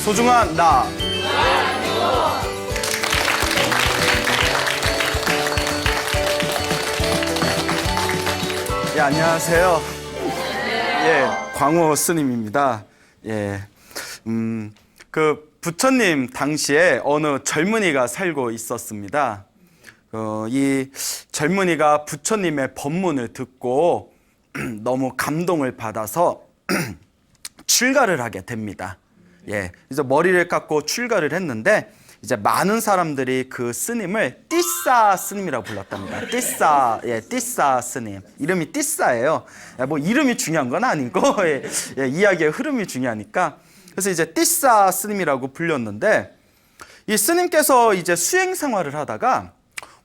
소중한 나. 예, 안녕하세요. 예, 광호 스님입니다. 예, 부처님 당시에 어느 젊은이가 살고 있었습니다. 이 젊은이가 부처님의 법문을 듣고 너무 감동을 받아서 출가를 하게 됩니다. 예, 이제 머리를 깎고 출가를 했는데 이제 많은 사람들이 그 스님을 띠싸 스님이라고 불렀답니다. 띠싸, 예, 띠싸 스님. 이름이 띠싸예요. 뭐 이름이 중요한 건 아니고 예, 이야기의 흐름이 중요하니까. 그래서 이제 띠싸 스님이라고 불렸는데 이 스님께서 이제 수행 생활을 하다가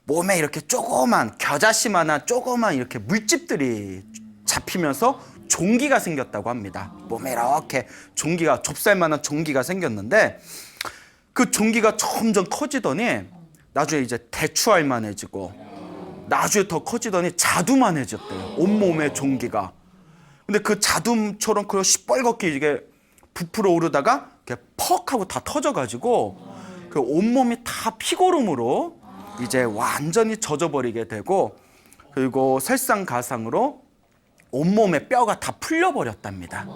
몸에 이렇게 조그만 겨자씨만한 조그만 이렇게 물집들이 잡히면서 종기가 생겼다고 합니다. 몸에 이렇게 종기가 좁쌀만한 종기가 생겼는데 그 종기가 점점 커지더니 나중에 이제 대추알만해지고 나중에 더 커지더니 자두만해졌대요. 온몸에 종기가. 근데 그 자두처럼 그 시뻘겋게 이게 부풀어 오르다가 이렇게 퍽 하고 다 터져가지고 그 온몸이 다 피고름으로 이제 완전히 젖어버리게 되고 그리고 설상가상으로 온몸에 뼈가 다 풀려버렸답니다.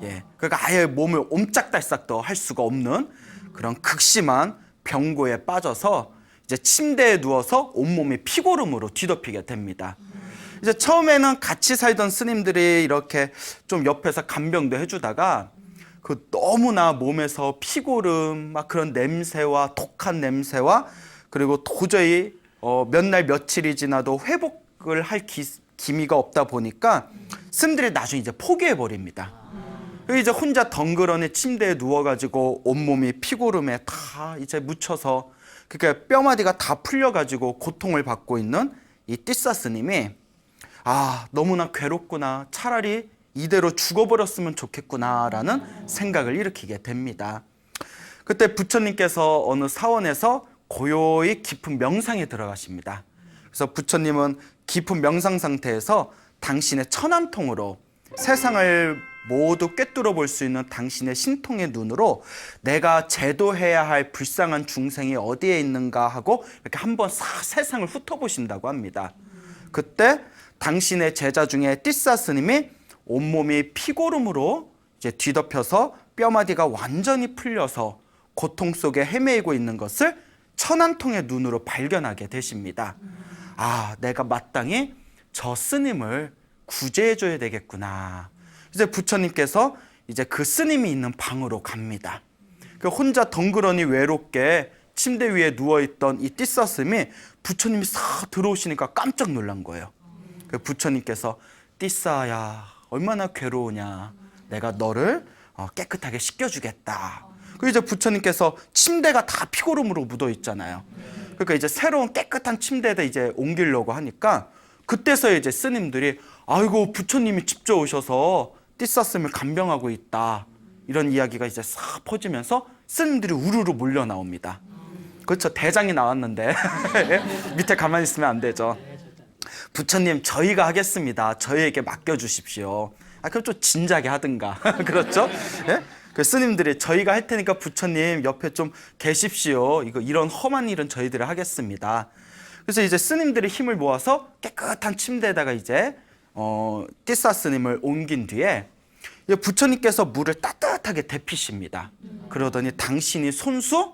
예, 그러니까 아예 몸을 옴짝달싹도 할 수가 없는 그런 극심한 병고에 빠져서 이제 침대에 누워서 온몸이 피고름으로 뒤덮이게 됩니다. 이제 처음에는 같이 살던 스님들이 이렇게 좀 옆에서 간병도 해주다가 그 너무나 몸에서 피고름 막 그런 냄새와 독한 냄새와 그리고 도저히 몇 날 며칠이 지나도 회복을 할 기미가 없다 보니까 스님들이 나중에 이제 포기해 버립니다. 이제 혼자 덩그러니 침대에 누워가지고 온몸이 피고름에 다 이제 묻혀서 그러니까 뼈마디가 다 풀려가지고 고통을 받고 있는 이 띠싸 스님이 너무나 괴롭구나. 차라리 이대로 죽어버렸으면 좋겠구나라는 생각을 일으키게 됩니다. 그때 부처님께서 어느 사원에서 고요히 깊은 명상에 들어가십니다. 그래서 부처님은 깊은 명상 상태에서 당신의 천안통으로 세상을 모두 꿰뚫어 볼 수 있는 당신의 신통의 눈으로 내가 제도해야 할 불쌍한 중생이 어디에 있는가 하고 이렇게 한번 세상을 훑어보신다고 합니다. 그때 당신의 제자 중에 띠싸 스님이 온몸이 피고름으로 이제 뒤덮여서 뼈마디가 완전히 풀려서 고통 속에 헤매이고 있는 것을 천안통의 눈으로 발견하게 되십니다. 내가 마땅히 저 스님을 구제해줘야 되겠구나. 이제 부처님께서 이제 그 스님이 있는 방으로 갑니다. 혼자 덩그러니 외롭게 침대 위에 누워있던 이 띠싸 스님이 부처님이 싹 들어오시니까 깜짝 놀란 거예요. 부처님께서 띠싸야 얼마나 괴로우냐. 내가 너를 깨끗하게 씻겨주겠다. 그리고 이제 부처님께서 침대가 다 피고름으로 묻어 있잖아요. 그러니까 이제 새로운 깨끗한 침대에다 이제 옮기려고 하니까 그때서야 이제 스님들이 아이고 부처님이 직접 오셔서 띠싸 스님을 간병하고 있다. 이런 이야기가 이제 싹 퍼지면서 스님들이 우르르 몰려 나옵니다. 그렇죠. 대장이 나왔는데 밑에 가만히 있으면 안 되죠. 부처님 저희가 하겠습니다. 저희에게 맡겨주십시오. 그럼 좀 진작에 하든가. 그렇죠? 예? 그 스님들이 저희가 할 테니까 부처님 옆에 좀 계십시오. 이런 험한 일은 저희들이 하겠습니다. 그래서 이제 스님들이 힘을 모아서 깨끗한 침대에다가 이제 띠싸 스님을 옮긴 뒤에 부처님께서 물을 따뜻하게 데피십니다. 그러더니 당신이 손수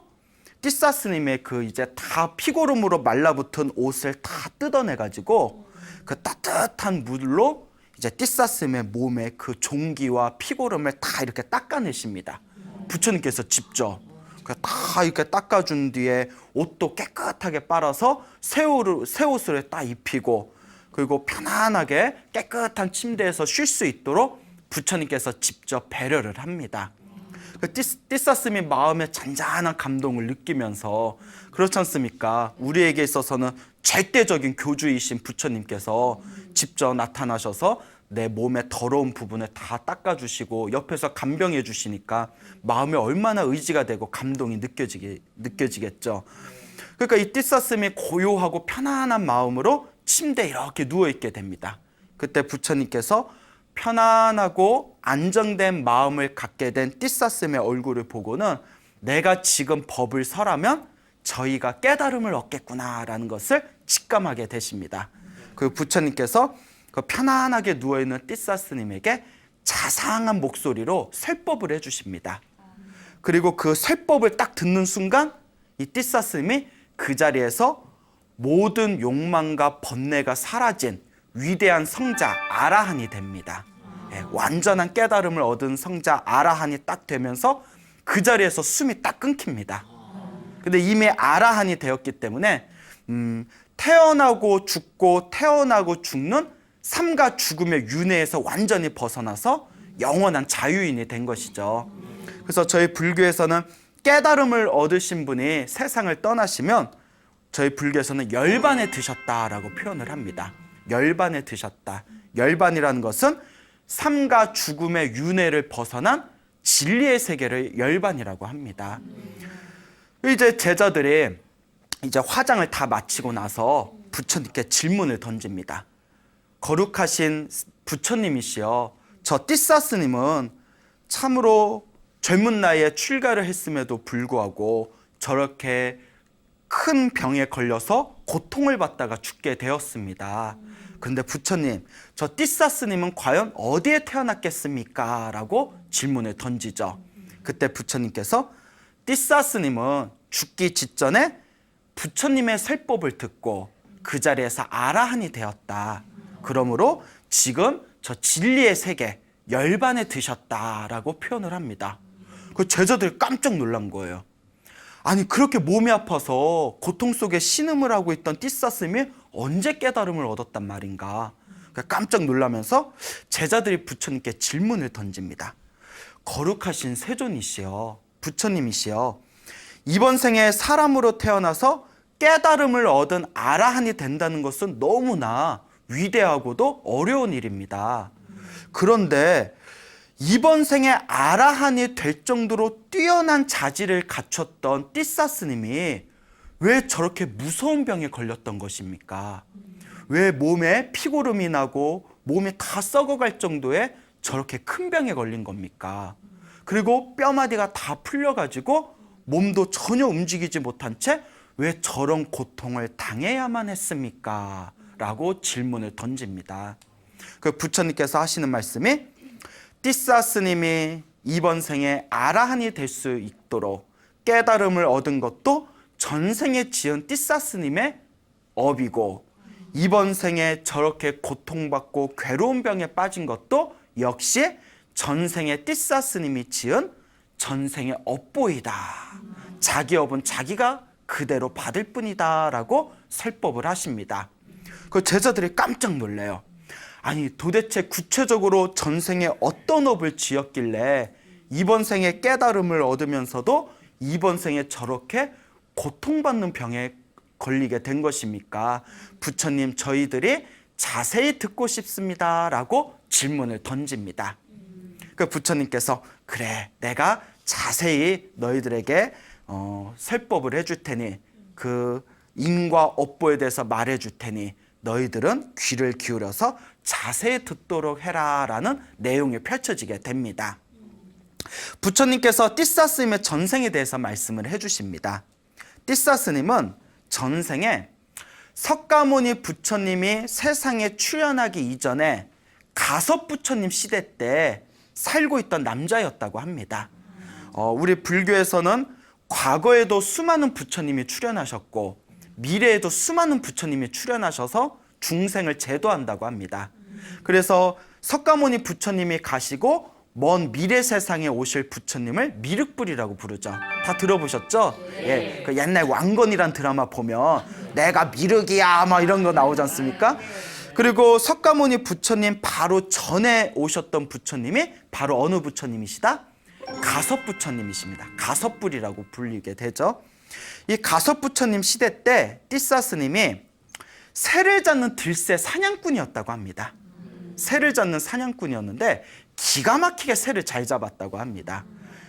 띠싸 스님의 그 이제 다 피고름으로 말라붙은 옷을 다 뜯어내가지고 그 따뜻한 물로 이제 띠싸 스님의 몸에 그 종기와 피고름을 다 이렇게 닦아내십니다. 부처님께서 직접 다 이렇게 닦아준 뒤에 옷도 깨끗하게 빨아서 새 옷을 딱 입히고 그리고 편안하게 깨끗한 침대에서 쉴 수 있도록 부처님께서 직접 배려를 합니다. 띠싸 스님이 마음에 잔잔한 감동을 느끼면서 그렇지 않습니까? 우리에게 있어서는 절대적인 교주이신 부처님께서 직접 나타나셔서 내 몸의 더러운 부분을 다 닦아주시고 옆에서 간병해 주시니까 마음에 얼마나 의지가 되고 감동이 느껴지겠죠. 그러니까 이 띠싸 스님이 고요하고 편안한 마음으로 침대에 이렇게 누워있게 됩니다. 그때 부처님께서 편안하고 안정된 마음을 갖게 된 띠싸 스님의 얼굴을 보고는 내가 지금 법을 설하면 저희가 깨달음을 얻겠구나라는 것을 직감하게 되십니다. 그 부처님께서 그 편안하게 누워있는 띠사스님에게 자상한 목소리로 설법을 해주십니다. 그리고 그 설법을 딱 듣는 순간 이 띠사스님이 그 자리에서 모든 욕망과 번뇌가 사라진 위대한 성자 아라한이 됩니다. 완전한 깨달음을 얻은 성자 아라한이 딱 되면서 그 자리에서 숨이 딱 끊깁니다. 근데 이미 아라한이 되었기 때문에 태어나고 죽고 태어나고 죽는 삶과 죽음의 윤회에서 완전히 벗어나서 영원한 자유인이 된 것이죠. 그래서 저희 불교에서는 깨달음을 얻으신 분이 세상을 떠나시면 저희 불교에서는 열반에 드셨다라고 표현을 합니다. 열반에 드셨다. 열반이라는 것은 삶과 죽음의 윤회를 벗어난 진리의 세계를 열반이라고 합니다. 이제 제자들이 이제 화장을 다 마치고 나서 부처님께 질문을 던집니다. 거룩하신 부처님이시여, 저 띠사스님은 참으로 젊은 나이에 출가를 했음에도 불구하고 저렇게 큰 병에 걸려서 고통을 받다가 죽게 되었습니다. 그런데 부처님, 저 띠사스님은 과연 어디에 태어났겠습니까? 라고 질문을 던지죠. 그때 부처님께서 띠사스님은 죽기 직전에 부처님의 설법을 듣고 그 자리에서 아라한이 되었다. 그러므로 지금 저 진리의 세계 열반에 드셨다라고 표현을 합니다. 그 제자들이 깜짝 놀란 거예요. 아니, 그렇게 몸이 아파서 고통 속에 신음을 하고 있던 띠사스님이 언제 깨달음을 얻었단 말인가. 깜짝 놀라면서 제자들이 부처님께 질문을 던집니다. 거룩하신 세존이시여, 부처님이시여, 이번 생에 사람으로 태어나서 깨달음을 얻은 아라한이 된다는 것은 너무나 위대하고도 어려운 일입니다. 그런데 이번 생에 아라한이 될 정도로 뛰어난 자질을 갖췄던 띠사스님이 왜 저렇게 무서운 병에 걸렸던 것입니까? 왜 몸에 피고름이 나고 몸이 다 썩어갈 정도의 저렇게 큰 병에 걸린 겁니까? 그리고 뼈마디가 다 풀려가지고 몸도 전혀 움직이지 못한 채 왜 저런 고통을 당해야만 했습니까? 라고 질문을 던집니다. 그 부처님께서 하시는 말씀이 띠사스님이 이번 생에 아라한이 될 수 있도록 깨달음을 얻은 것도 전생에 지은 띠사스님의 업이고, 이번 생에 저렇게 고통받고 괴로운 병에 빠진 것도 역시 전생에 띠사스님이 지은 전생의 업보이다. 자기 업은 자기가 그대로 받을 뿐이다 라고 설법을 하십니다. 그 제자들이 깜짝 놀래요. 아니, 도대체 구체적으로 전생에 어떤 업을 지었길래 이번 생에 깨달음을 얻으면서도 이번 생에 저렇게 고통받는 병에 걸리게 된 것입니까? 부처님, 저희들이 자세히 듣고 싶습니다 라고 질문을 던집니다. 그 부처님께서 그래, 내가 자세히 너희들에게 설법을 해줄 테니, 그 인과 업보에 대해서 말해줄 테니 너희들은 귀를 기울여서 자세히 듣도록 해라 라는 내용이 펼쳐지게 됩니다. 부처님께서 띠사스님의 전생에 대해서 말씀을 해주십니다. 띠사스님은 전생에 석가모니 부처님이 세상에 출현하기 이전에 가섭 부처님 시대 때 살고 있던 남자였다고 합니다. 우리 불교에서는 과거에도 수많은 부처님이 출현하셨고 미래에도 수많은 부처님이 출현하셔서 중생을 제도한다고 합니다. 그래서 석가모니 부처님이 가시고 먼 미래 세상에 오실 부처님을 미륵불이라고 부르죠. 다 들어보셨죠? 예, 그 옛날 왕건이란 드라마 보면 내가 미륵이야 막 이런 거 나오지 않습니까? 그리고 석가모니 부처님 바로 전에 오셨던 부처님이 바로 어느 부처님이시다? 가섭 부처님이십니다. 가섭불이라고 불리게 되죠. 이 가섭 부처님 시대 때 띠사스님이 새를 잡는 들새 사냥꾼이었다고 합니다. 새를 잡는 사냥꾼이었는데 기가 막히게 새를 잘 잡았다고 합니다.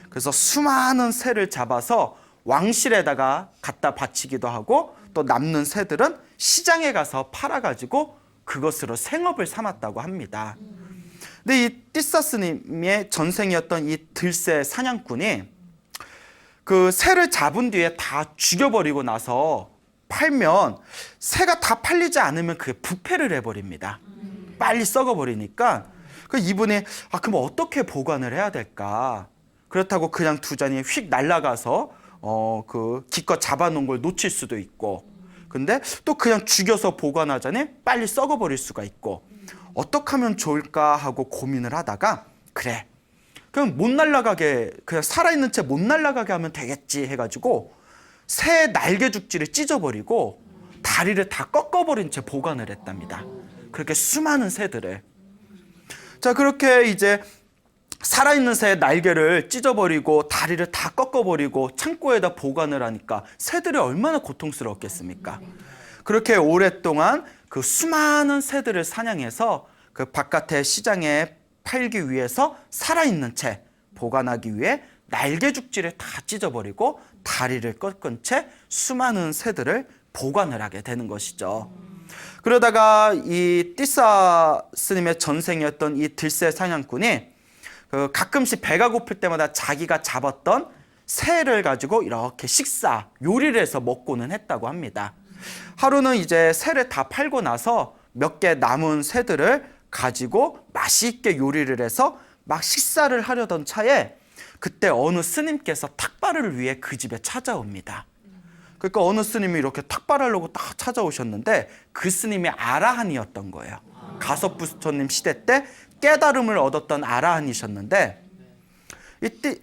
그래서 수많은 새를 잡아서 왕실에다가 갖다 바치기도 하고, 또 남는 새들은 시장에 가서 팔아가지고 그것으로 생업을 삼았다고 합니다. 근데 이 띠사스님의 전생이었던 이 들새 사냥꾼이 그 새를 잡은 뒤에 다 죽여버리고 나서 팔면 새가 다 팔리지 않으면 그게 부패를 해버립니다. 빨리 썩어버리니까 이분이 그럼 어떻게 보관을 해야 될까? 그렇다고 그냥 두자니 휙 날아가서 그 기껏 잡아놓은 걸 놓칠 수도 있고, 근데 또 그냥 죽여서 보관하자니 빨리 썩어버릴 수가 있고, 어떻게 하면 좋을까 하고 고민을 하다가 그래, 그냥 못 날아가게, 그냥 살아있는 채 못 날아가게 하면 되겠지 해가지고 새 날개 죽지를 찢어버리고 다리를 다 꺾어버린 채 보관을 했답니다. 그렇게 수많은 새들을. 자, 그렇게 이제 살아있는 새의 날개를 찢어버리고 다리를 다 꺾어버리고 창고에다 보관을 하니까 새들이 얼마나 고통스러웠겠습니까? 그렇게 오랫동안 그 수많은 새들을 사냥해서 그 바깥에 시장에 팔기 위해서 살아있는 채 보관하기 위해 날개 죽지를 다 찢어버리고 다리를 꺾은 채 수많은 새들을 보관을 하게 되는 것이죠. 그러다가 이 띠사 스님의 전생이었던 이 들새 사냥꾼이 가끔씩 배가 고플 때마다 자기가 잡았던 새를 가지고 이렇게 요리를 해서 먹고는 했다고 합니다. 하루는 이제 새를 다 팔고 나서 몇 개 남은 새들을 가지고 맛있게 요리를 해서 막 식사를 하려던 차에 그때 어느 스님께서 탁발을 위해 그 집에 찾아옵니다. 그러니까 어느 스님이 이렇게 탁발하려고 딱 찾아오셨는데 그 스님이 아라한이었던 거예요. 가섭부처님 시대 때 깨달음을 얻었던 아라한이셨는데, 이때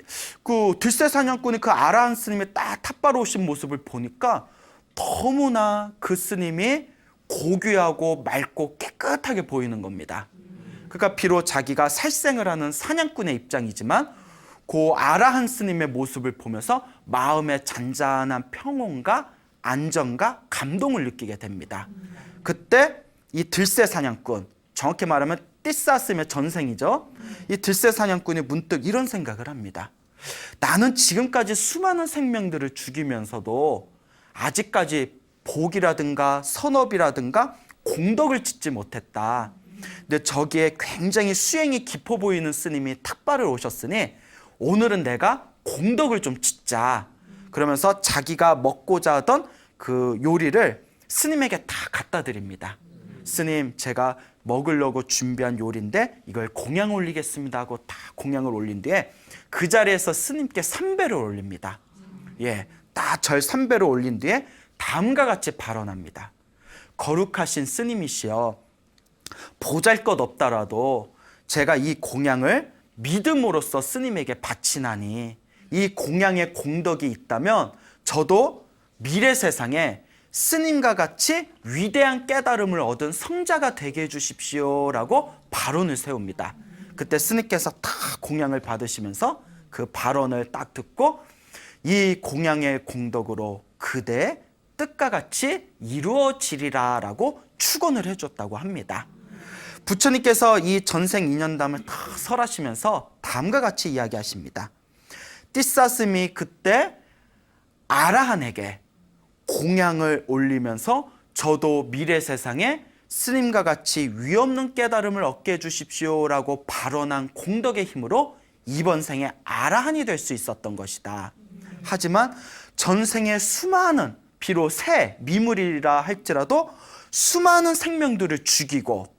그 들새 사냥꾼이 그 아라한 스님이 딱 탁발 오신 모습을 보니까 너무나 그 스님이 고귀하고 맑고 깨끗하게 보이는 겁니다. 그러니까 비록 자기가 살생을 하는 사냥꾼의 입장이지만 그 아라한 스님의 모습을 보면서 마음의 잔잔한 평온과 안정과 감동을 느끼게 됩니다. 그때 이 들새 사냥꾼, 정확히 말하면 띠사 스님의 전생이죠. 이 들새 사냥꾼이 문득 이런 생각을 합니다. 나는 지금까지 수많은 생명들을 죽이면서도 아직까지 복이라든가 선업이라든가 공덕을 짓지 못했다. 근데 저기에 굉장히 수행이 깊어 보이는 스님이 탁발을 오셨으니 오늘은 내가 공덕을 좀 짓자. 그러면서 자기가 먹고자 하던 그 요리를 스님에게 다 갖다 드립니다. 스님, 제가 먹으려고 준비한 요리인데 이걸 공양 올리겠습니다 하고 다 공양을 올린 뒤에 그 자리에서 스님께 삼배를 올립니다. 예, 다 절 삼배를 올린 뒤에 다음과 같이 발언합니다. 거룩하신 스님이시여, 보잘것없더라도 제가 이 공양을 믿음으로써 스님에게 바치나니 이 공양의 공덕이 있다면 저도 미래 세상에 스님과 같이 위대한 깨달음을 얻은 성자가 되게 해주십시오라고 발언을 세웁니다. 그때 스님께서 다 공양을 받으시면서 그 발언을 딱 듣고 이 공양의 공덕으로 그대의 뜻과 같이 이루어지리라 라고 축원을 해줬다고 합니다. 부처님께서 이 전생 인연담을 다 설하시면서 다음과 같이 이야기하십니다. 띠사 스님이 그때 아라한에게 공양을 올리면서 저도 미래 세상에 스님과 같이 위없는 깨달음을 얻게 해주십시오라고 발언한 공덕의 힘으로 이번 생에 아라한이 될 수 있었던 것이다. 하지만 전생에 수많은, 비록 새, 미물이라 할지라도 수많은 생명들을 죽이고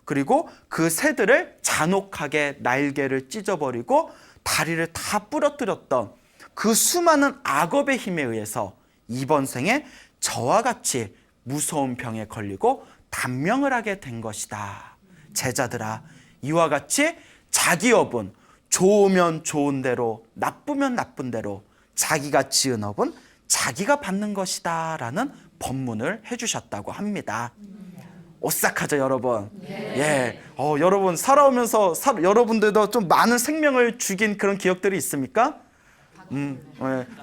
그리고 그 새들을 잔혹하게 날개를 찢어버리고 다리를 다 부러뜨렸던 그 수많은 악업의 힘에 의해서 이번 생에 저와 같이 무서운 병에 걸리고 단명을 하게 된 것이다. 제자들아, 이와 같이 자기 업은 좋으면 좋은 대로, 나쁘면 나쁜 대로 자기가 지은 업은 자기가 받는 것이다 라는 법문을 해주셨다고 합니다. 오싹하죠, 여러분? 예. 여러분 살아오면서 여러분들도 좀 많은 생명을 죽인 그런 기억들이 있습니까? 예.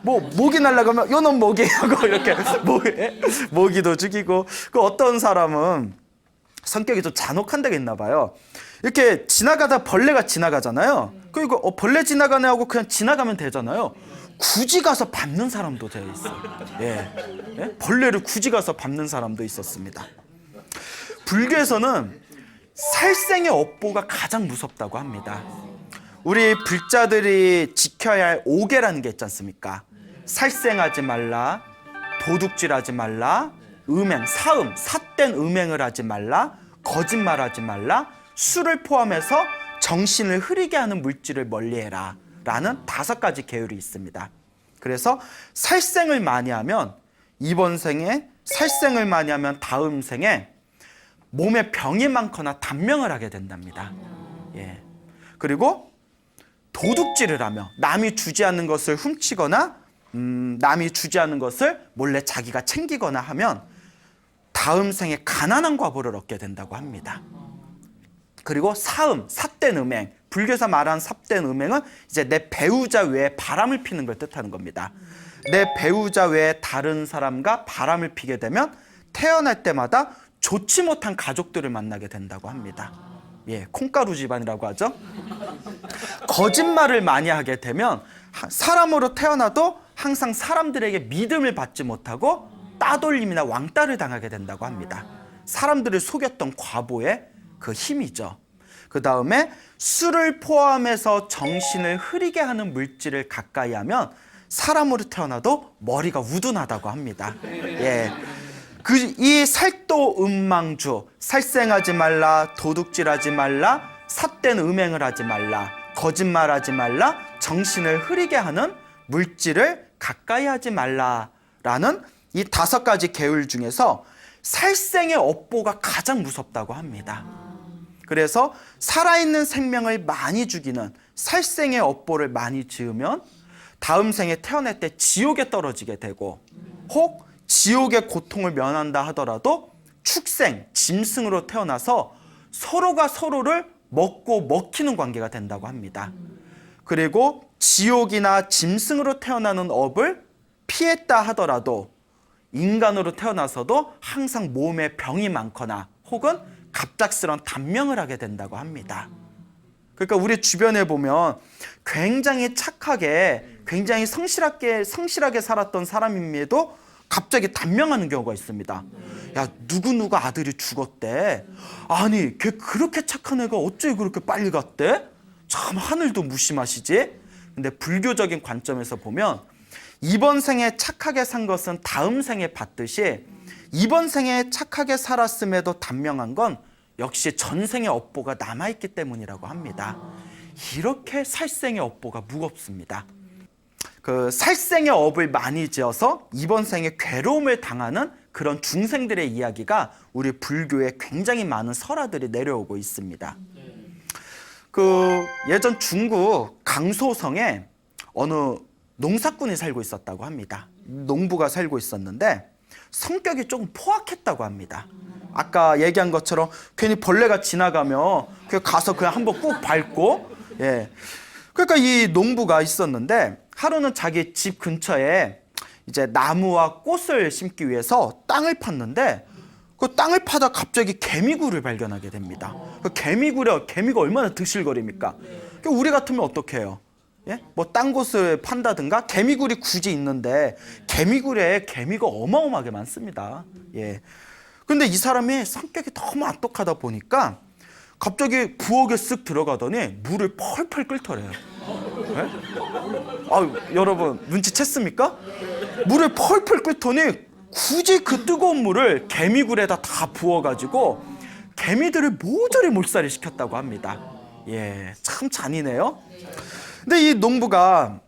뭐 모기 날라가면 요놈 모기 하고 이렇게 모기도 죽이고, 그 어떤 사람은 성격이 좀 잔혹한 데가 있나 봐요. 이렇게 지나가다 벌레가 지나가잖아요. 그리고 벌레 지나가네 하고 그냥 지나가면 되잖아요. 굳이 가서 밟는 사람도 되어 있어요. 예. 예? 벌레를 굳이 가서 밟는 사람도 있었습니다. 불교에서는 살생의 업보가 가장 무섭다고 합니다. 우리 불자들이 지켜야 할 5개라는 게 있지 않습니까? 살생하지 말라, 도둑질하지 말라, 음행, 사음, 삿된 음행을 하지 말라, 거짓말하지 말라, 술을 포함해서 정신을 흐리게 하는 물질을 멀리해라 라는 5가지 계율이 있습니다. 그래서 살생을 많이 하면 이번 생에, 살생을 많이 하면 다음 생에 몸에 병이 많거나 단명을 하게 된답니다. 예. 그리고 도둑질을 하며 남이 주지 않는 것을 훔치거나 남이 주지 않는 것을 몰래 자기가 챙기거나 하면 다음 생에 가난한 과보를 얻게 된다고 합니다. 그리고 사음, 삿된 음행, 불교에서 말하는 삿된 음행은 이제 내 배우자 외에 바람을 피는 걸 뜻하는 겁니다. 내 배우자 외에 다른 사람과 바람을 피게 되면 태어날 때마다 좋지 못한 가족들을 만나게 된다고 합니다. 예, 콩가루 집안이라고 하죠. 거짓말을 많이 하게 되면 사람으로 태어나도 항상 사람들에게 믿음을 받지 못하고 따돌림이나 왕따를 당하게 된다고 합니다. 사람들을 속였던 과보의 그 힘이죠. 그 다음에 술을 포함해서 정신을 흐리게 하는 물질을 가까이 하면 사람으로 태어나도 머리가 우둔하다고 합니다. 예. 이 살도 음망주, 살생하지 말라, 도둑질하지 말라, 삿된 음행을 하지 말라, 거짓말하지 말라, 정신을 흐리게 하는 물질을 가까이 하지 말라라는 이 5가지 계율 중에서 살생의 업보가 가장 무섭다고 합니다. 그래서 살아있는 생명을 많이 죽이는 살생의 업보를 많이 지으면 다음 생에 태어날 때 지옥에 떨어지게 되고, 혹 지옥의 고통을 면한다 하더라도 축생, 짐승으로 태어나서 서로가 서로를 먹고 먹히는 관계가 된다고 합니다. 그리고 지옥이나 짐승으로 태어나는 업을 피했다 하더라도 인간으로 태어나서도 항상 몸에 병이 많거나 혹은 갑작스런 단명을 하게 된다고 합니다. 그러니까 우리 주변에 보면 굉장히 착하게, 굉장히 성실하게 살았던 사람임에도 갑자기 단명하는 경우가 있습니다. 야, 누구 아들이 죽었대. 아니, 걔 그렇게 착한 애가 어째 그렇게 빨리 갔대? 참 하늘도 무심하시지? 근데 불교적인 관점에서 보면 이번 생에 착하게 산 것은 다음 생에 받듯이 이번 생에 착하게 살았음에도 단명한 건 역시 전생의 업보가 남아있기 때문이라고 합니다. 이렇게 살생의 업보가 무겁습니다. 그 살생의 업을 많이 지어서 이번 생에 괴로움을 당하는 그런 중생들의 이야기가 우리 불교에 굉장히 많은 설화들이 내려오고 있습니다. 그 예전 중국 강소성에 어느 농사꾼이 살고 있었다고 합니다. 농부가 살고 있었는데 성격이 조금 포악했다고 합니다. 아까 얘기한 것처럼 괜히 벌레가 지나가면 가서 그냥 한번 꾹 밟고, 예. 그러니까 이 농부가 있었는데 하루는 자기 집 근처에 이제 나무와 꽃을 심기 위해서 땅을 팠는데 그 땅을 파다 갑자기 개미굴을 발견하게 됩니다. 그 개미가 얼마나 드실거립니까? 우리 같으면 어떻게 해요? 예? 뭐 딴 곳을 판다든가 개미굴이 굳이 있는데 개미굴에 개미가 어마어마하게 많습니다. 예. 근데 이 사람이 성격이 너무 악독하다 보니까 갑자기 부엌에 쓱 들어가더니 물을 펄펄 끓더래요. 예? 아, 여러분 눈치챘습니까? 물을 펄펄 끓더니 굳이 그 뜨거운 물을 개미굴에다 다 부어가지고 개미들을 모조리 몰살이 시켰다고 합니다. 예, 참 잔인해요. 근데 이 농부가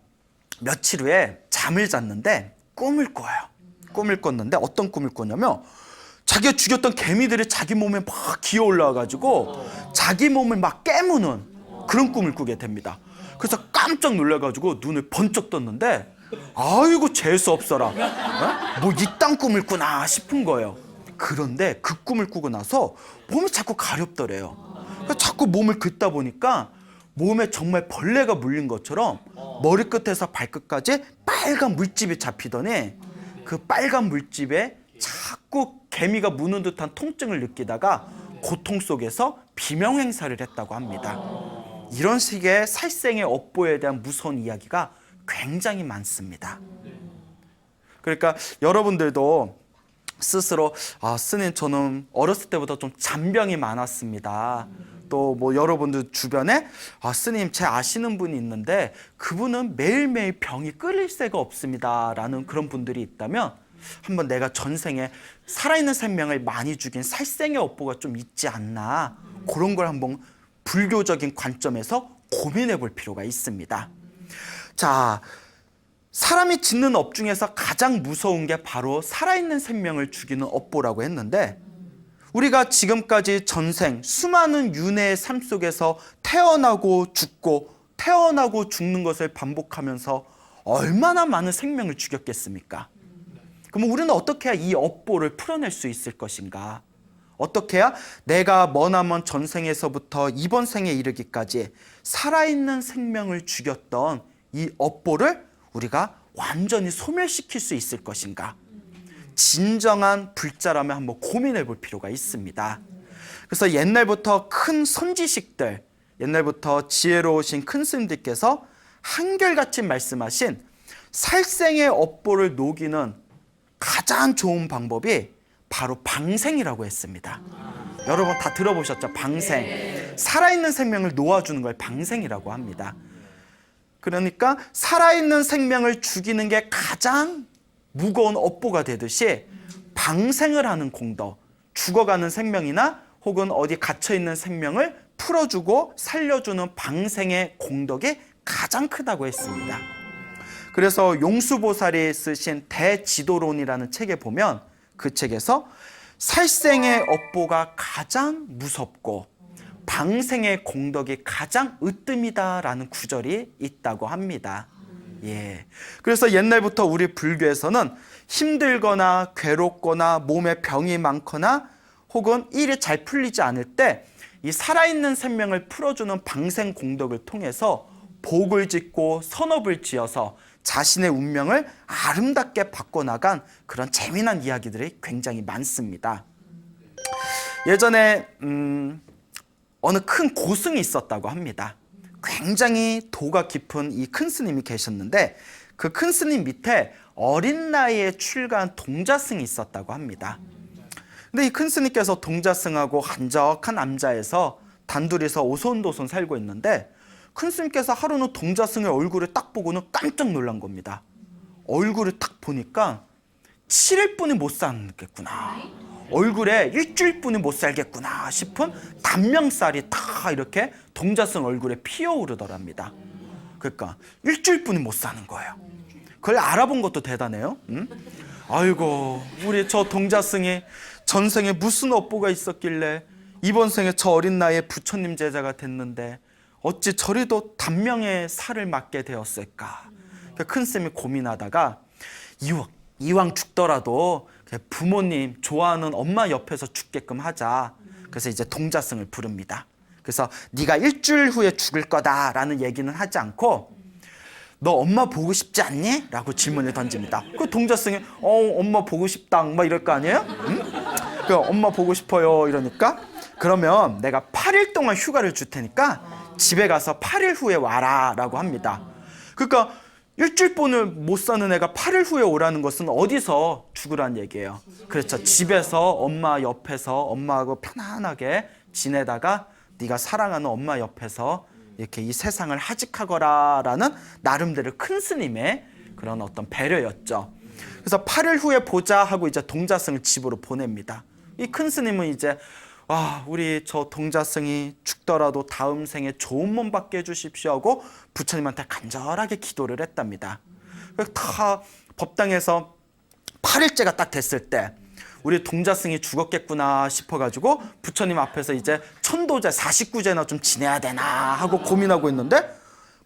며칠 후에 잠을 잤는데 꿈을 꿔요. 꿈을 꿨는데 어떤 꿈을 꿨냐면 자기가 죽였던 개미들이 자기 몸에 막 기어 올라와가지고 자기 몸을 막 깨무는 그런 꿈을 꾸게 됩니다. 그래서 깜짝 놀라가지고 눈을 번쩍 떴는데 아이고 재수 없어라. 어? 뭐 이딴 꿈을 꾸나 싶은 거예요. 그런데 그 꿈을 꾸고 나서 몸이 자꾸 가렵더래요. 그래서 자꾸 몸을 긁다 보니까 몸에 정말 벌레가 물린 것처럼 머리끝에서 발끝까지 빨간 물집이 잡히더니 그 빨간 물집에 자꾸 개미가 무는 듯한 통증을 느끼다가 고통 속에서 비명행사를 했다고 합니다. 이런 식의 살생의 업보에 대한 무서운 이야기가 굉장히 많습니다. 그러니까 여러분들도 스스로 스님 저는 어렸을 때부터 좀 잔병이 많았습니다. 또 뭐 여러분들 주변에 스님 제 아시는 분이 있는데 그분은 매일매일 병이 끊일 새가 없습니다 라는 그런 분들이 있다면 한번 내가 전생에 살아있는 생명을 많이 죽인 살생의 업보가 좀 있지 않나, 그런 걸 한번 불교적인 관점에서 고민해 볼 필요가 있습니다. 자, 사람이 짓는 업 중에서 가장 무서운 게 바로 살아있는 생명을 죽이는 업보라고 했는데, 우리가 지금까지 전생 수많은 윤회의 삶 속에서 태어나고 죽고 태어나고 죽는 것을 반복하면서 얼마나 많은 생명을 죽였겠습니까? 그럼 우리는 어떻게 해야 이 업보를 풀어낼 수 있을 것인가? 어떻게 해야 내가 머나먼 전생에서부터 이번 생에 이르기까지 살아있는 생명을 죽였던 이 업보를 우리가 완전히 소멸시킬 수 있을 것인가? 진정한 불자라면 한번 고민해 볼 필요가 있습니다. 그래서 옛날부터 큰 선지식들, 옛날부터 지혜로우신 큰 스님들께서 한결같이 말씀하신 살생의 업보를 녹이는 가장 좋은 방법이 바로 방생이라고 했습니다. 여러분 다 들어보셨죠? 방생. 살아있는 생명을 놓아주는 걸 방생이라고 합니다. 그러니까 살아있는 생명을 죽이는 게 가장 무거운 업보가 되듯이 방생을 하는 공덕, 죽어가는 생명이나 혹은 어디 갇혀있는 생명을 풀어주고 살려주는 방생의 공덕이 가장 크다고 했습니다. 그래서 용수보살이 쓰신 대지도론이라는 책에 보면 그 책에서 살생의 업보가 가장 무섭고 방생의 공덕이 가장 으뜸이다라는 구절이 있다고 합니다. 예. 그래서 옛날부터 우리 불교에서는 힘들거나 괴롭거나 몸에 병이 많거나 혹은 일이 잘 풀리지 않을 때 이 살아있는 생명을 풀어주는 방생 공덕을 통해서 복을 짓고 선업을 지어서 자신의 운명을 아름답게 바꿔나간 그런 재미난 이야기들이 굉장히 많습니다. 예전에 어느 큰 고승이 있었다고 합니다. 굉장히 도가 깊은 이 큰 스님이 계셨는데 그 큰 스님 밑에 어린 나이에 출가한 동자승이 있었다고 합니다. 근데 이 큰 스님께서 동자승하고 한적한 남자에서 단둘이서 오손도손 살고 있는데 큰 스님께서 하루는 동자승의 얼굴을 딱 보고는 깜짝 놀란 겁니다. 얼굴을 딱 보니까 7일뿐이 못 살겠구나, 얼굴에 일주일뿐이 못 살겠구나 싶은 단명살이 다 이렇게 동자승 얼굴에 피어오르더랍니다. 그러니까 일주일뿐이 못 사는 거예요. 그걸 알아본 것도 대단해요. 응? 아이고, 우리 저 동자승이 전생에 무슨 업보가 있었길래 이번 생에 저 어린 나이에 부처님 제자가 됐는데 어찌 저리도 단명의 살을 맞게 되었을까? 큰 쌤이 고민하다가 이왕 죽더라도 부모님 좋아하는 엄마 옆에서 죽게끔 하자. 그래서 이제 동자승을 부릅니다. 그래서 네가 일주일 후에 죽을 거다라는 얘기는 하지 않고 너 엄마 보고 싶지 않니? 라고 질문을 던집니다. 그 동자승이 엄마 보고 싶다 막 이럴 거 아니에요? 응? 그 엄마 보고 싶어요 이러니까 그러면 내가 8일 동안 휴가를 줄 테니까 집에 가서 8일 후에 와라 라고 합니다. 그러니까 일주일뿐을 못 사는 애가 8일 후에 오라는 것은 어디서 죽으란 얘기예요. 그렇죠. 집에서 엄마 옆에서 엄마하고 편안하게 지내다가 네가 사랑하는 엄마 옆에서 이렇게 이 세상을 하직하거라라는 나름대로 큰 스님의 그런 어떤 배려였죠. 그래서 8일 후에 보자 하고 이제 동자승을 집으로 보냅니다. 이 큰 스님은 이제 우리 저 동자승이 죽더라도 다음 생에 좋은 몸 받게 해주십시오 하고 부처님한테 간절하게 기도를 했답니다. 다 법당에서 8일째가 딱 됐을 때 우리 동자승이 죽었겠구나 싶어가지고 부처님 앞에서 이제 천도제 49제나 좀 지내야 되나 하고 고민하고 있는데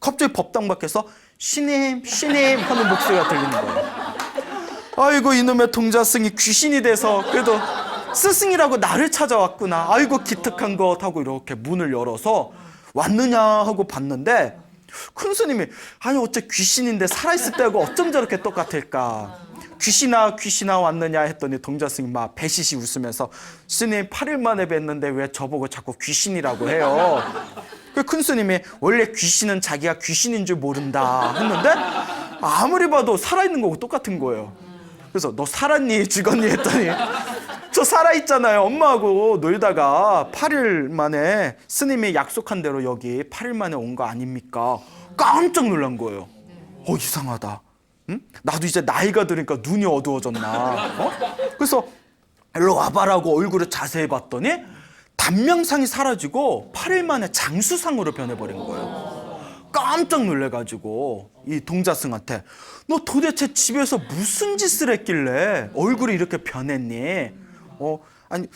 갑자기 법당 밖에서 신임 하는 목소리가 들리는 거예요. 아이고, 이놈의 동자승이 귀신이 돼서 그래도 스승이라고 나를 찾아왔구나. 아이고 기특한 것 하고 이렇게 문을 열어서 왔느냐 하고 봤는데 큰 스님이 아니 어째 귀신인데 살아있을 때하고 어쩜 저렇게 똑같을까. 귀신아 왔느냐 했더니 동자승이 막 배시시 웃으면서 스님 8일 만에 뵀는데 왜 저보고 자꾸 귀신이라고 해요. 그 큰 스님이 원래 귀신은 자기가 귀신인 줄 모른다 했는데 아무리 봐도 살아있는 거고 똑같은 거예요. 그래서 너 살았니 죽었니 했더니 저 살아있잖아요. 엄마하고 놀다가 8일 만에 스님이 약속한 대로 여기 8일 만에 온 거 아닙니까? 깜짝 놀란 거예요. 이상하다. 응? 나도 이제 나이가 들으니까 눈이 어두워졌나? 그래서 일로 와봐라고 얼굴을 자세히 봤더니 단명상이 사라지고 8일 만에 장수상으로 변해버린 거예요. 깜짝 놀래가지고 이 동자승한테 너 도대체 집에서 무슨 짓을 했길래 얼굴이 이렇게 변했니? 아니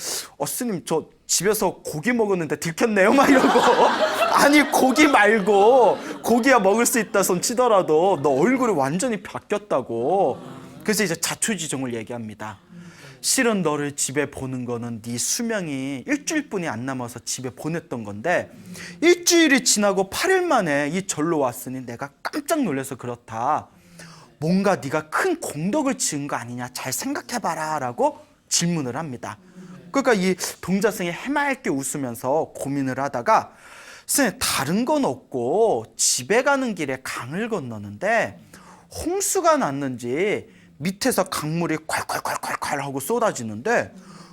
스님 저 집에서 고기 먹었는데 들켰네요 막 이러고 아니 고기 말고 고기야 먹을 수 있다 손 치더라도 너 얼굴이 완전히 바뀌었다고. 그래서 이제 자초지종을 얘기합니다. 실은 너를 집에 보는 거는 네 수명이 일주일뿐이 안 남아서 집에 보냈던 건데 일주일이 지나고 8일 만에 이 절로 왔으니 내가 깜짝 놀라서 그렇다. 뭔가 네가 큰 공덕을 지은 거 아니냐 잘 생각해봐라 라고 질문을 합니다. 그러니까 이 동자승이 해맑게 웃으면서 고민을 하다가 선생님 다른 건 없고 집에 가는 길에 강을 건너는데 홍수가 났는지 밑에서 강물이 콸콸콸콸콸 하고 쏟아지는데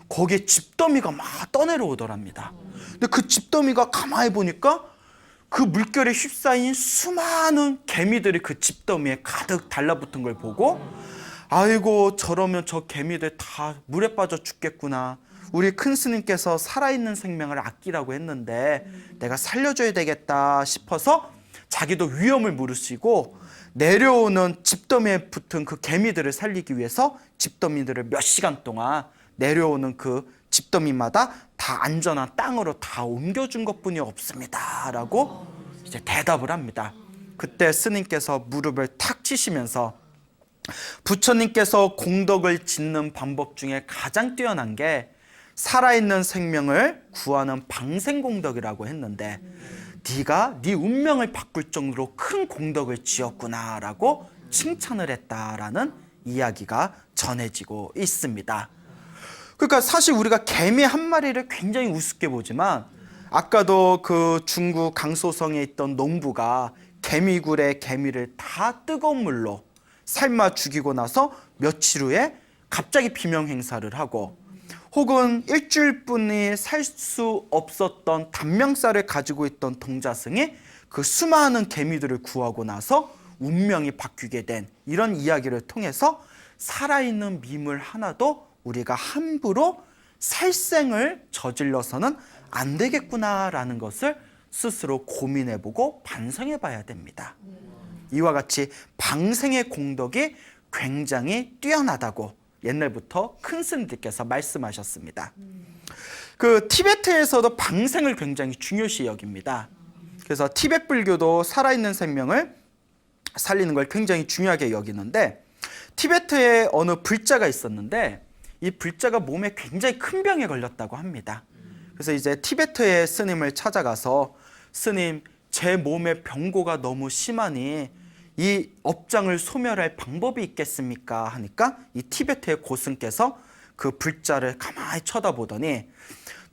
거기에 집더미가 막 떠내려오더랍니다. 근데 그 집더미가 가만히 보니까 그 물결에 휩싸인 수많은 개미들이 그 집더미에 가득 달라붙은 걸 보고 아이고 저러면 저 개미들 다 물에 빠져 죽겠구나. 우리 큰 스님께서 살아있는 생명을 아끼라고 했는데 내가 살려줘야 되겠다 싶어서 자기도 위험을 무릅쓰고 내려오는 집더미에 붙은 그 개미들을 살리기 위해서 집더미들을 몇 시간 동안 내려오는 그 집더미마다 다 안전한 땅으로 다 옮겨준 것뿐이 없습니다 라고 이제 대답을 합니다. 그때 스님께서 무릎을 탁 치시면서 부처님께서 공덕을 짓는 방법 중에 가장 뛰어난 게 살아있는 생명을 구하는 방생공덕이라고 했는데 네가 네 운명을 바꿀 정도로 큰 공덕을 지었구나 라고 칭찬을 했다라는 이야기가 전해지고 있습니다. 그러니까 사실 우리가 개미 한 마리를 굉장히 우습게 보지만 아까도 그 중국 강소성에 있던 농부가 개미굴에 개미를 다 뜨거운 물로 삶아 죽이고 나서 며칠 후에 갑자기 비명 행사를 하고 혹은 일주일뿐이 살 수 없었던 단명살을 가지고 있던 동자승이 그 수많은 개미들을 구하고 나서 운명이 바뀌게 된 이런 이야기를 통해서 살아있는 미물 하나도 우리가 함부로 살생을 저질러서는 안 되겠구나라는 것을 스스로 고민해보고 반성해봐야 됩니다. 이와 같이 방생의 공덕이 굉장히 뛰어나다고 옛날부터 큰 스님들께서 말씀하셨습니다. 그 티베트에서도 방생을 굉장히 중요시 여깁니다. 그래서 티베트 불교도 살아있는 생명을 살리는 걸 굉장히 중요하게 여기는데 티베트에 어느 불자가 있었는데 이 불자가 몸에 굉장히 큰 병에 걸렸다고 합니다. 그래서 이제 티베트의 스님을 찾아가서 스님 제 몸의 병고가 너무 심하니 이 업장을 소멸할 방법이 있겠습니까? 하니까 이 티베트의 고승께서 그 불자를 가만히 쳐다보더니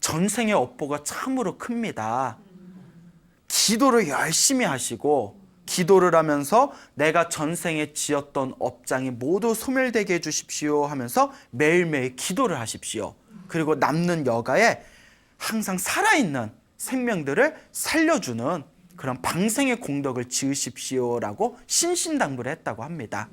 전생의 업보가 참으로 큽니다. 기도를 열심히 하시고 기도를 하면서 내가 전생에 지었던 업장이 모두 소멸되게 해주십시오 하면서 매일매일 기도를 하십시오. 그리고 남는 여가에 항상 살아있는 생명들을 살려주는 그런 방생의 공덕을 지으십시오라고 신신당부를 했다고 합니다.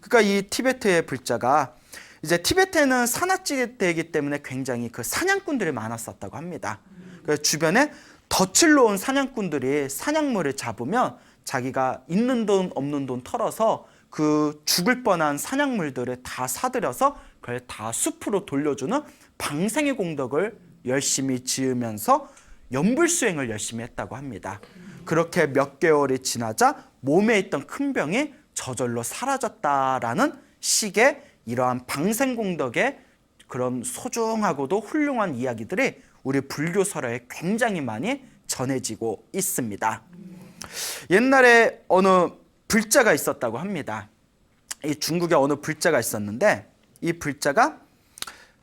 그러니까 이 티베트의 불자가 이제 티베트는 산악지대이기 때문에 굉장히 그 사냥꾼들이 많았었다고 합니다. 그래서 주변에 덫을 놓은 사냥꾼들이 사냥물을 잡으면 자기가 있는 돈 없는 돈 털어서 그 죽을 뻔한 사냥물들을 다 사들여서 그걸 다 숲으로 돌려주는 방생의 공덕을 열심히 지으면서 연불수행을 열심히 했다고 합니다. 그렇게 몇 개월이 지나자 몸에 있던 큰 병이 저절로 사라졌다라는 식의 이러한 방생공덕의 그런 소중하고도 훌륭한 이야기들이 우리 불교 설화에 굉장히 많이 전해지고 있습니다. 옛날에 어느 불자가 있었다고 합니다. 이 중국에 어느 불자가 있었는데 이 불자가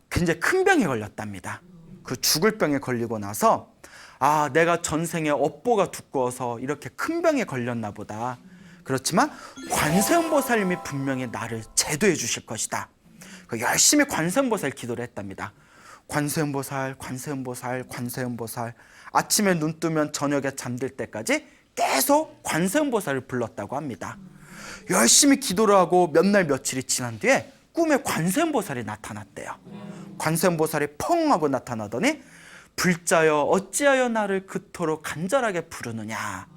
굉장히 큰 병에 걸렸답니다. 그 죽을 병에 걸리고 나서 아, 내가 전생에 업보가 두꺼워서 이렇게 큰 병에 걸렸나 보다. 그렇지만 관세음보살님이 분명히 나를 제도해 주실 것이다. 그 열심히 관세음보살 기도를 했답니다. 관세음보살, 관세음보살, 관세음보살. 아침에 눈 뜨면 저녁에 잠들 때까지 계속 관세음보살을 불렀다고 합니다. 열심히 기도를 하고 몇 날 며칠이 지난 뒤에 꿈에 관세음보살이 나타났대요. 관세음보살이 펑 하고 나타나더니 불자여 어찌하여 나를 그토록 간절하게 부르느냐.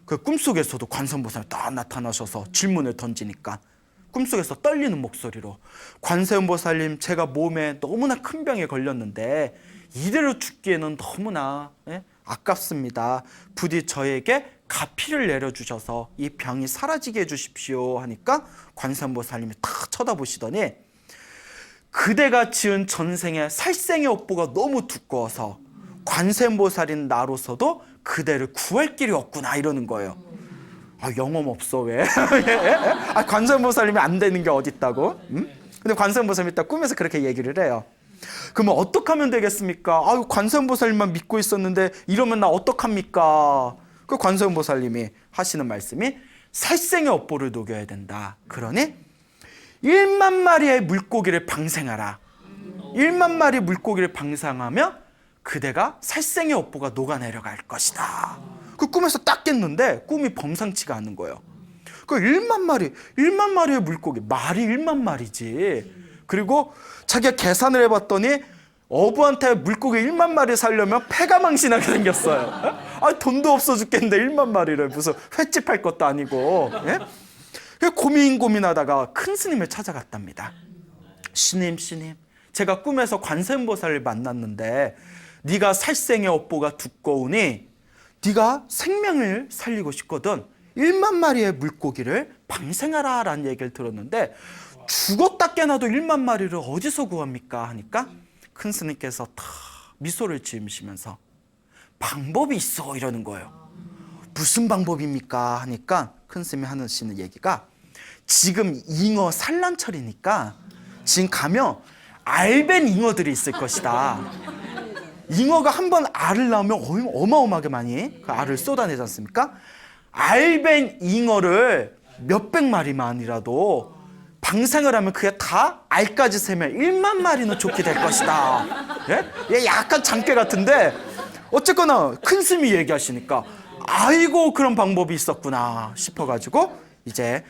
그 꿈속에서도 관세음보살이 딱 나타나셔서 질문을 던지니까 꿈속에서 떨리는 목소리로 관세음보살님, 제가 몸에 너무나 큰 병에 걸렸는데 이대로 죽기에는 너무나 아깝습니다. 부디 저에게 가피를 내려주셔서 이 병이 사라지게 해주십시오 하니까 관세음보살님이 탁 쳐다보시더니 그대가 지은 전생의 살생의 업보가 너무 두꺼워서 관세음보살인 나로서도 그대를 구할 길이 없구나 이러는 거예요. 아, 영험 없어 왜? 아, 관세음보살님이 안 되는 게 어딨다고? 근데 관세음보살님이 딱 꿈에서 그렇게 얘기를 해요. 그러면 어떻게 하면 되겠습니까? 아유, 관세음보살님만 믿고 있었는데 이러면 나 어떡합니까? 그 관세음보살님이 하시는 말씀이 살생의 업보를 녹여야 된다. 그러니 1만 마리의 물고기를 방생하라. 1만 마리 물고기를 방생하며 그대가 살생의 업보가 녹아내려갈 것이다. 그 꿈에서 딱 깼는데 꿈이 범상치가 않은 거예요. 그 1만 마리의 물고기, 말이 1만 마리지. 그리고 자기가 계산을 해봤더니 어부한테 물고기 1만 마리 살려면 폐가 망신하게 생겼어요. 아, 돈도 없어 죽겠는데 1만 마리를 무슨 횟집 할 것도 아니고. 예? 고민하다가 큰 스님을 찾아갔답니다. 스님, 제가 꿈에서 관세음보살을 만났는데 네가 살생의 업보가 두꺼우니 네가 생명을 살리고 싶거든 1만 마리의 물고기를 방생하라 라는 얘기를 들었는데 죽었다 깨나도 1만 마리를 어디서 구합니까? 하니까 큰 스님께서 다 미소를 지으시면서 방법이 있어 이러는 거예요. 무슨 방법입니까? 하니까 큰 스님이 하시는 얘기가 지금 잉어 산란철이니까 지금 가면 알벤 잉어들이 있을 것이다. 잉어가 한 번 알을 낳으면 어마어마하게 많이 그 알을 쏟아내지 않습니까? 알벤 잉어를 몇백 마리만이라도 방생을 하면 그게 다 알까지 세면 1만 마리는 좋게 될 것이다. 예? 약간 장깨 같은데 어쨌거나 큰 스님이 얘기하시니까 아이고 그런 방법이 있었구나 싶어가지고 이제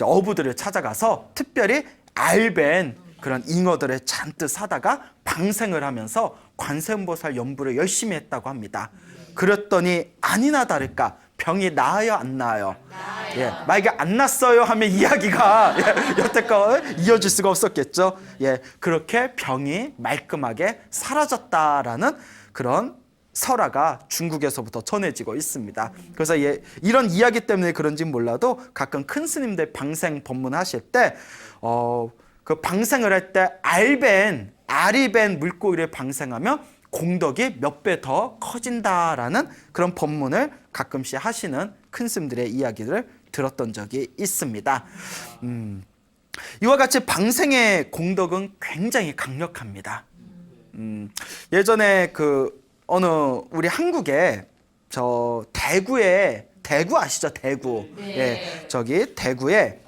어부들을 찾아가서 특별히 알벤 그런 잉어들을 잔뜩 사다가 방생을 하면서 관세음보살 연부를 열심히 했다고 합니다. 그랬더니 아니나 다를까 병이 나아요, 안 나아요? 예, 만약에 안 났어요 하면 이야기가 여태껏 이어질 수가 없었겠죠. 예, 그렇게 병이 말끔하게 사라졌다라는 그런 설화가 중국에서부터 전해지고 있습니다. 그래서 이런 이야기 때문에 그런지 몰라도 가끔 큰 스님들 방생 법문하실 때 그 방생을 할 때 알이 벤 물고기를 방생하면 공덕이 몇 배 더 커진다라는 그런 법문을 가끔씩 하시는 큰 스님들의 이야기를 들었던 적이 있습니다. 이와 같이 방생의 공덕은 굉장히 강력합니다. 예전에 우리 한국에 대구 아시죠? 대구. 네. 예, 저기 대구에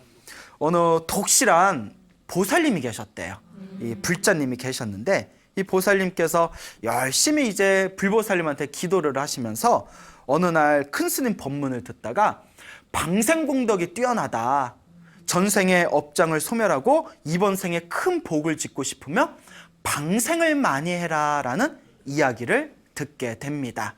어느 독실한 보살님이 계셨대요. 이 불자님이 계셨는데 이 보살님께서 열심히 이제 불보살님한테 기도를 하시면서 어느 날 큰 스님 법문을 듣다가 방생 공덕이 뛰어나다. 전생의 업장을 소멸하고 이번 생에 큰 복을 짓고 싶으면 방생을 많이 해라라는 이야기를 듣게 됩니다.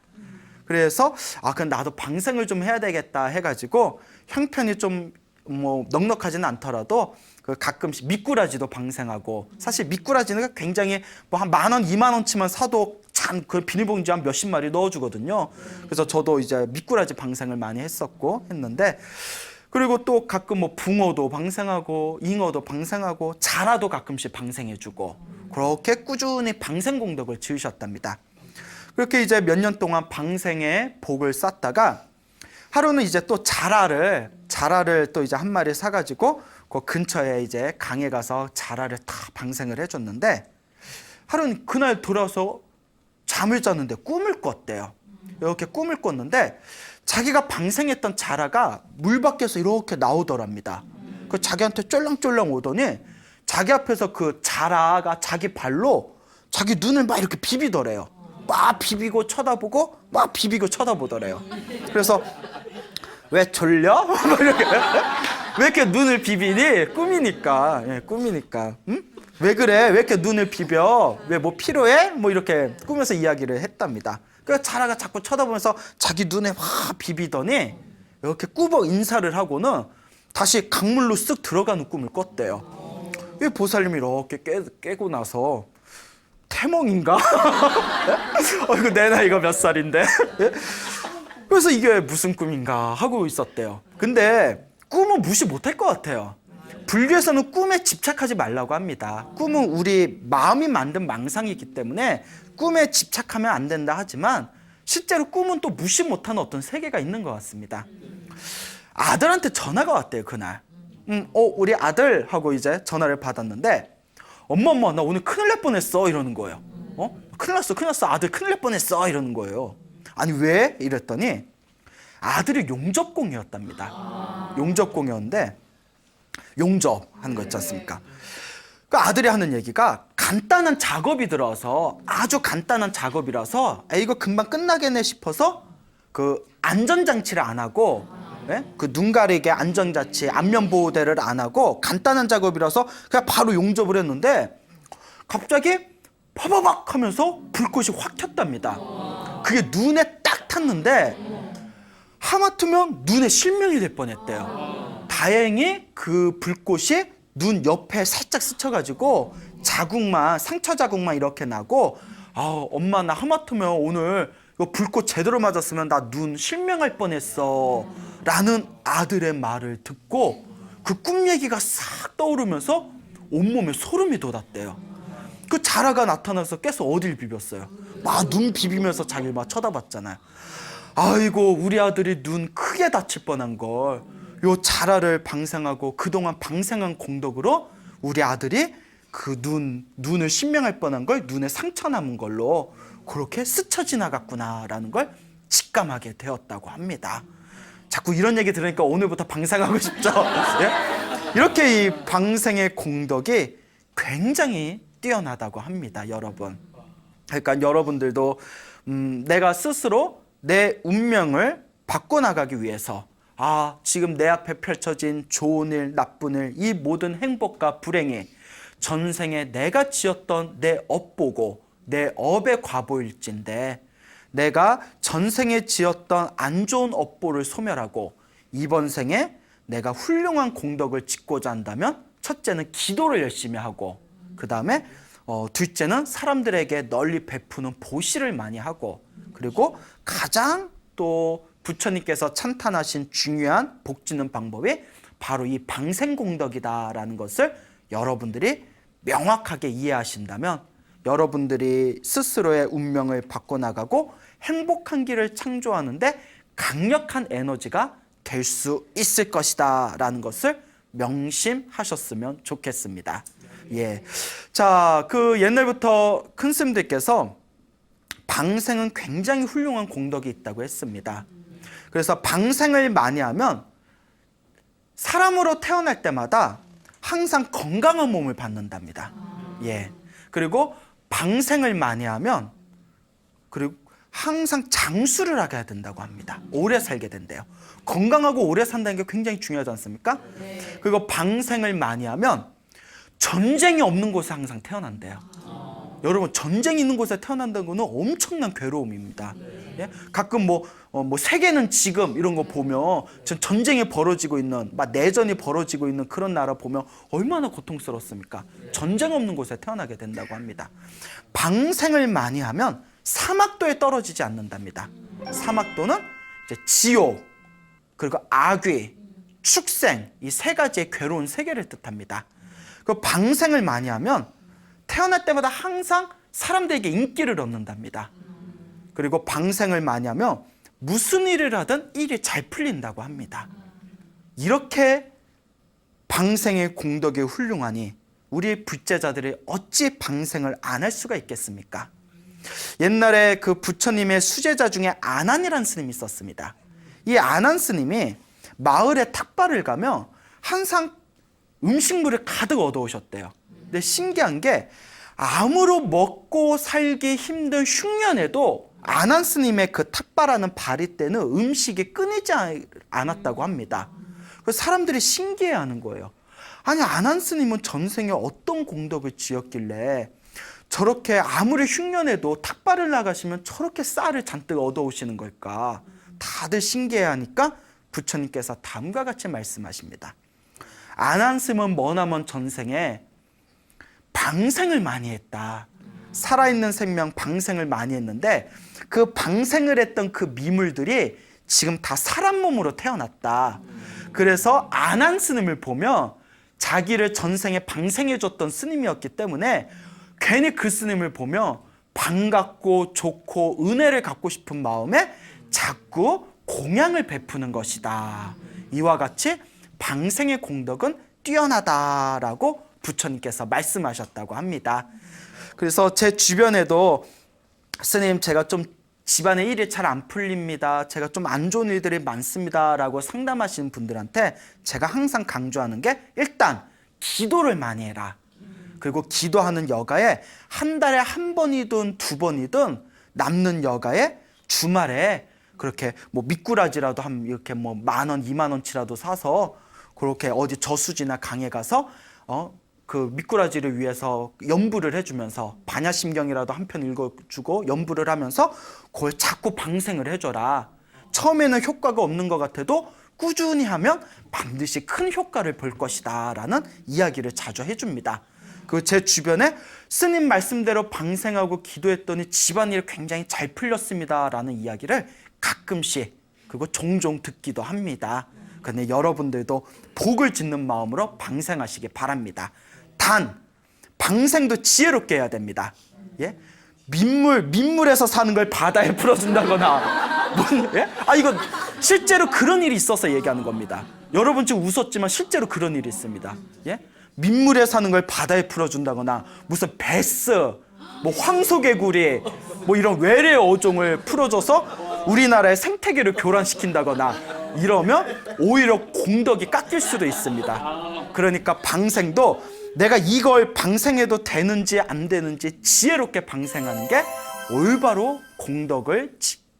그래서 그럼 나도 방생을 좀 해야 되겠다 해가지고 형편이 좀 넉넉하지는 않더라도 가끔씩 미꾸라지도 방생하고 사실 미꾸라지는 굉장히 한 10,000원, 20,000원치만 사도 참 그 비닐봉지 한 몇십 마리 넣어주거든요. 그래서 저도 이제 미꾸라지 방생을 많이 했는데 그리고 또 가끔 붕어도 방생하고 잉어도 방생하고 자라도 가끔씩 방생해주고 그렇게 꾸준히 방생 공덕을 지으셨답니다. 그렇게 이제 몇 년 동안 방생의 복을 쌓다가 하루는 이제 또 자라를 또 이제 한 마리 사가지고 그 근처에 이제 강에 가서 자라를 다 방생을 해줬는데 하루는 그날 돌아서 잠을 잤는데 꿈을 꿨대요. 이렇게 꿈을 꿨는데 자기가 방생했던 자라가 물 밖에서 이렇게 나오더랍니다. 그 자기한테 쫄랑쫄랑 오더니 자기 앞에서 그 자라가 자기 발로 자기 눈을 막 이렇게 비비더래요. 막 비비고 쳐다보고 막 비비고 쳐다보더래요. 그래서 왜 졸려? 왜 이렇게 눈을 비비니? 꿈이니까. 예, 꿈이니까. 응? 왜 그래? 왜 이렇게 눈을 비벼? 왜 뭐 필요해? 뭐 이렇게 꿈에서 이야기를 했답니다. 그래서 자라가 자꾸 쳐다보면서 자기 눈에 확 비비더니 이렇게 꾸벅 인사를 하고는 다시 강물로 쓱 들어가는 꿈을 꿨대요. 이 보살님이 이렇게 깨고 나서 태몽인가? 이거 내 나이가 몇 살인데? 그래서 이게 무슨 꿈인가 하고 있었대요. 근데 꿈은 무시 못할 것 같아요. 불교에서는 꿈에 집착하지 말라고 합니다. 꿈은 우리 마음이 만든 망상이기 때문에 꿈에 집착하면 안 된다 하지만 실제로 꿈은 또 무시 못하는 어떤 세계가 있는 것 같습니다. 아들한테 전화가 왔대요, 그날. 우리 아들 하고 이제 전화를 받았는데 엄마 나 오늘 큰일 날 뻔했어 이러는 거예요. 큰일 났어 아들 큰일 날 뻔했어 이러는 거예요. 아니 왜? 이랬더니 아들이 용접공이었답니다. 용접공이었는데 용접하는 거 있지 않습니까? 그 아들이 하는 얘기가 간단한 작업이 들어서 아주 간단한 작업이라서 이거 금방 끝나겠네 싶어서 그 안전장치를 안 하고 그 눈 가리개 안전장치 안면보호대를 안 하고 간단한 작업이라서 그냥 바로 용접을 했는데 갑자기 파바박 하면서 불꽃이 확 켰답니다. 그게 눈에 딱 탔는데 하마터면 눈에 실명이 될 뻔했대요. 다행히 그 불꽃이 눈 옆에 살짝 스쳐가지고 상처 자국만 이렇게 나고 엄마 나 하마터면 오늘 이거 불꽃 제대로 맞았으면 나 눈 실명할 뻔했어 라는 아들의 말을 듣고 그 꿈 얘기가 싹 떠오르면서 온몸에 소름이 돋았대요. 그 자라가 나타나서 깨서 어딜 비볐어요. 막 눈 비비면서 자기를 막 쳐다봤잖아요. 아이고 우리 아들이 눈 크게 다칠 뻔한 걸 요 자라를 방생하고 그동안 방생한 공덕으로 우리 아들이 그 눈을 신명할 뻔한 걸 눈에 상처 남은 걸로 그렇게 스쳐 지나갔구나라는 걸 직감하게 되었다고 합니다. 자꾸 이런 얘기 들으니까 오늘부터 방생하고 싶죠? 예? 이렇게 이 방생의 공덕이 굉장히 뛰어나다고 합니다, 여러분. 그러니까 여러분들도 내가 스스로 내 운명을 바꿔나가기 위해서 지금 내 앞에 펼쳐진 좋은 일, 나쁜 일, 이 모든 행복과 불행이 전생에 내가 지었던 내 업보고 내 업의 과보일진데 내가 전생에 지었던 안 좋은 업보를 소멸하고 이번 생에 내가 훌륭한 공덕을 짓고자 한다면 첫째는 기도를 열심히 하고 그 다음에 둘째는 사람들에게 널리 베푸는 보시를 많이 하고 그리고 가장 또 부처님께서 찬탄하신 중요한 복 짓는 방법이 바로 이 방생공덕이다라는 것을 여러분들이 명확하게 이해하신다면 여러분들이 스스로의 운명을 바꿔나가고 행복한 길을 창조하는데 강력한 에너지가 될 수 있을 것이다 라는 것을 명심하셨으면 좋겠습니다. 예. 자, 그 옛날부터 큰 스님들께서 방생은 굉장히 훌륭한 공덕이 있다고 했습니다. 그래서 방생을 많이 하면 사람으로 태어날 때마다 항상 건강한 몸을 받는답니다. 예. 그리고 방생을 많이 하면 그리고 항상 장수를 하게 된다고 합니다. 오래 살게 된대요. 건강하고 오래 산다는 게 굉장히 중요하지 않습니까? 네. 그리고 방생을 많이 하면 전쟁이 없는 곳에 항상 태어난대요. 여러분 전쟁이 있는 곳에 태어난다는 거는 엄청난 괴로움입니다. 예? 가끔 뭐 세계는 지금 이런 거 보면 전쟁이 벌어지고 있는 막 내전이 벌어지고 있는 그런 나라 보면 얼마나 고통스럽습니까? 전쟁 없는 곳에 태어나게 된다고 합니다. 방생을 많이 하면 사막도에 떨어지지 않는답니다. 사막도는 이제 지옥 그리고 악귀, 축생 이 세 가지의 괴로운 세계를 뜻합니다. 그 방생을 많이 하면 태어날 때마다 항상 사람들에게 인기를 얻는답니다. 그리고 방생을 많이 하면 무슨 일을 하든 일이 잘 풀린다고 합니다. 이렇게 방생의 공덕이 훌륭하니 우리 불제자들이 어찌 방생을 안 할 수가 있겠습니까? 옛날에 그 부처님의 수제자 중에 안한이라는 스님이 있었습니다. 이 안한 스님이 마을에 탁발을 가면 항상 음식물을 가득 얻어오셨대요. 근데 신기한 게 아무로 먹고 살기 힘든 흉년에도 아난 스님의 그 탁발하는 발이 때는 음식이 끊이지 않았다고 합니다. 그래서 사람들이 신기해하는 거예요. 아니, 아난 스님은 전생에 어떤 공덕을 지었길래 저렇게 아무리 흉년에도 탁발을 나가시면 저렇게 쌀을 잔뜩 얻어오시는 걸까? 다들 신기해하니까 부처님께서 다음과 같이 말씀하십니다. 아난 스님은 머나먼 전생에 방생을 많이 했다. 살아있는 생명 방생을 많이 했는데 그 방생을 했던 그 미물들이 지금 다 사람 몸으로 태어났다. 그래서 아난 스님을 보면 자기를 전생에 방생해줬던 스님이었기 때문에 괜히 그 스님을 보면 반갑고 좋고 은혜를 갖고 싶은 마음에 자꾸 공양을 베푸는 것이다. 이와 같이 방생의 공덕은 뛰어나다라고 부처님께서 말씀하셨다고 합니다. 그래서 제 주변에도 스님, 제가 좀 집안의 일이 잘 안 풀립니다. 제가 좀 안 좋은 일들이 많습니다. 라고 상담하시는 분들한테 제가 항상 강조하는 게 일단 기도를 많이 해라. 그리고 기도하는 여가에 한 달에 한 번이든 두 번이든 남는 여가에 주말에 그렇게 뭐 미꾸라지라도 한 이렇게 뭐 10,000원, 20,000원치라도 사서 그렇게 어디 저수지나 강에 가서 그 미꾸라지를 위해서 연부를 해주면서 반야심경이라도 한 편 읽어주고 연부를 하면서 그걸 자꾸 방생을 해줘라. 처음에는 효과가 없는 것 같아도 꾸준히 하면 반드시 큰 효과를 볼 것이다 라는 이야기를 자주 해줍니다. 그 제 주변에 스님 말씀대로 방생하고 기도했더니 집안일 굉장히 잘 풀렸습니다 라는 이야기를 가끔씩 그리고 종종 듣기도 합니다. 근데 여러분들도 복을 짓는 마음으로 방생하시기 바랍니다. 단 방생도 지혜롭게 해야 됩니다. 예? 민물에서 사는 걸 바다에 풀어준다거나 예? 이거 실제로 그런 일이 있어서 얘기하는 겁니다. 여러분 지금 웃었지만 실제로 그런 일이 있습니다. 예? 민물에 사는 걸 바다에 풀어준다거나 무슨 베스, 뭐 황소개구리, 뭐 이런 외래 어종을 풀어줘서 우리나라의 생태계를 교란시킨다거나 이러면 오히려 공덕이 깎일 수도 있습니다. 그러니까 방생도 내가 이걸 방생해도 되는지 안 되는지 지혜롭게 방생하는 게 올바로 공덕을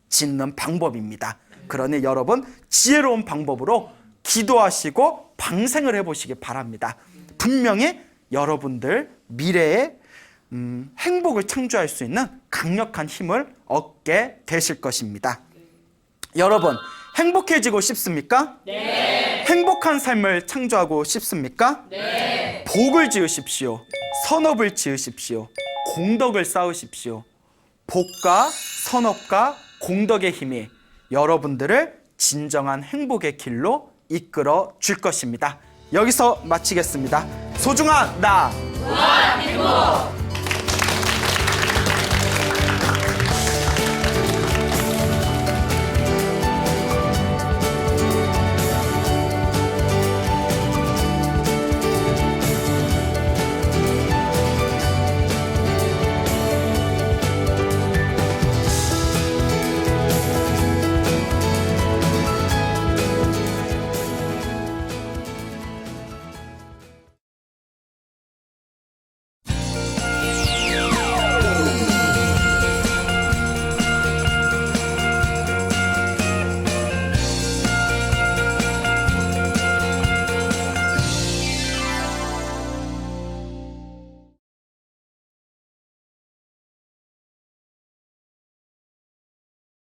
짓는 방법입니다. 그러니 여러분 지혜로운 방법으로 기도하시고 방생을 해보시기 바랍니다. 분명히 여러분들 미래에 행복을 창조할 수 있는 강력한 힘을 얻게 되실 것입니다. 여러분 행복해지고 싶습니까? 네. 행복한 삶을 창조하고 싶습니까? 네. 복을 지으십시오. 선업을 지으십시오. 공덕을 쌓으십시오. 복과 선업과 공덕의 힘이 여러분들을 진정한 행복의 길로 이끌어 줄 것입니다. 여기서 마치겠습니다. 소중한 나, 무한 행복!